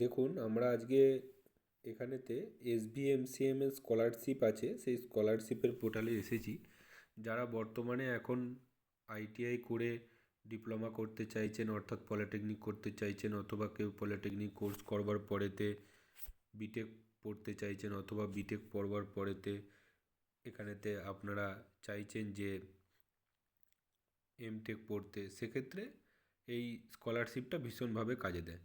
দেখুন আমরা আজকে এখানেতে SBMCM এর স্কলারশিপ আছে, সেই স্কলারশিপের পোর্টালে এসেছি। যারা বর্তমানে এখন ITI করে ডিপ্লোমা করতে চাইছেন, অর্থাৎ পলিটেকনিক করতে চাইছেন, অথবা কেউ পলিটেকনিক কোর্স করবার পরেতে বিটেক পড়তে চাইছেন, অথবা বিটেক পড়বার পরেতে এখানেতে আপনারা চাইছেন যে এমটেক পড়তে, সেক্ষেত্রে এই স্কলারশিপটা ভীষণভাবে কাজে দেয়।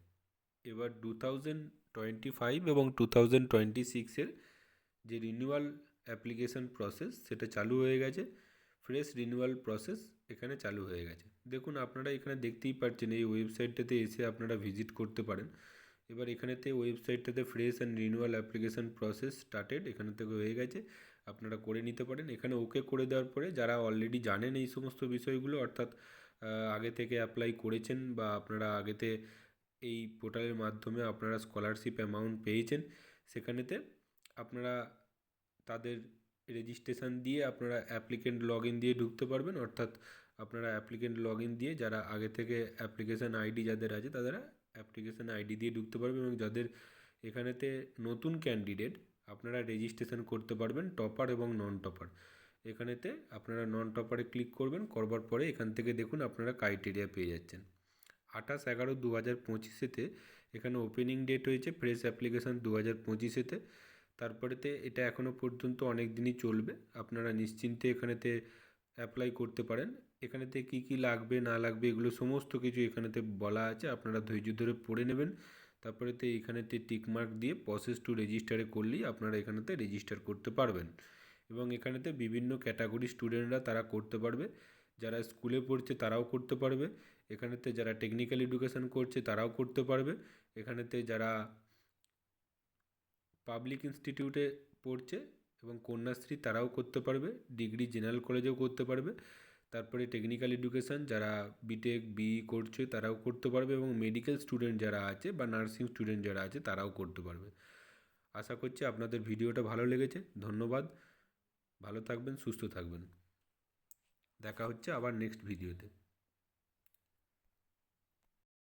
এবার 2025 এবং 2026-এর যে রিনিউয়াল অ্যাপ্লিকেশন প্রসেস সেটা চালু হয়ে গেছে। ফ্রেশ রিনিউয়াল প্রসেস এখানে চালু হয়ে গেছে। দেখুন আপনারা এখানে দেখতেই পাচ্ছেন, এই ওয়েবসাইটটাতে এসে আপনারা ভিজিট করতে পারেন। এবার এখানেতে ওয়েবসাইটটাতে fresh and renewal application process started এখানে থেকে হয়ে গেছে, আপনারা করে নিতে পারেন। এখানে ওকে করে দেওয়ার পরে যারা অলরেডি জানেন এই সমস্ত বিষয়গুলো, অর্থাৎ আগে থেকে অ্যাপ্লাই করেছেন বা আপনারা আগেতে এই পোর্টালের মাধ্যমে আপনারা স্কলারশিপ অ্যামাউন্ট পেয়েছেন, সেখানেতে আপনারা তাদের রেজিস্ট্রেশন দিয়ে আপনারা অ্যাপ্লিকেন্ট লগ ইন দিয়ে ঢুকতে পারবেন। অর্থাৎ আপনারা অ্যাপ্লিকেন্ট লগ ইন দিয়ে যারা আগে থেকে অ্যাপ্লিকেশান আইডি যাদের আছে তারা অ্যাপ্লিকেশান আইডি দিয়ে ঢুকতে পারবেন, এবং যাদের এখানেতে নতুন ক্যান্ডিডেট আপনারা রেজিস্ট্রেশন করতে পারবেন টপার এবং নন টপার। এখানেতে আপনারা নন টপারে ক্লিক করবেন, করবার পরে এখান থেকে দেখুন আপনারা ক্রাইটেরিয়া পেয়ে যাচ্ছেন। 28/11/2025-এতে এখানে ওপেনিং ডেট হয়েছে ফ্রেশ অ্যাপ্লিকেশান 2025-এতে। তারপরেতে এটা এখনও পর্যন্ত অনেক দিনই চলবে, আপনারা নিশ্চিন্তে এখানেতে অ্যাপ্লাই করতে পারেন। এখানেতে কি কি লাগবে না লাগবে এগুলো সমস্ত কিছু এখানেতে বলা আছে, আপনারা ধৈর্য ধরে পড়ে নেবেন। তারপরেতে এখানেতে টিকমার্ক দিয়ে প্রসেস টু রেজিস্টারে করলেই আপনারা এখানেতে রেজিস্টার করতে পারবেন। এবং এখানেতে বিভিন্ন ক্যাটাগরি স্টুডেন্টরা তারা করতে পারবে। যারা স্কুলে পড়ছে তারাও করতে পারবে, এখানেতে যারা টেকনিক্যাল এডুকেশন করছে তারাও করতে পারবে, এখানেতে যারা পাবলিক ইনস্টিটিউটে পড়ছে এবং কন্যাশ্রী তারাও করতে পারবে, ডিগ্রি জেনারেল কলেজেও করতে পারবে। তারপরে টেকনিক্যাল এডুকেশান যারা বিটেক বিই করছে তারাও করতে পারবে, এবং মেডিকেল স্টুডেন্ট যারা আছে বা নার্সিং স্টুডেন্ট যারা আছে তারাও করতে পারবে। আশা করছি আপনাদের ভিডিওটা ভালো লেগেছে। ধন্যবাদ, ভালো থাকবেন, সুস্থ থাকবেন। দেখা হচ্ছে আবার নেক্সট ভিডিওতে।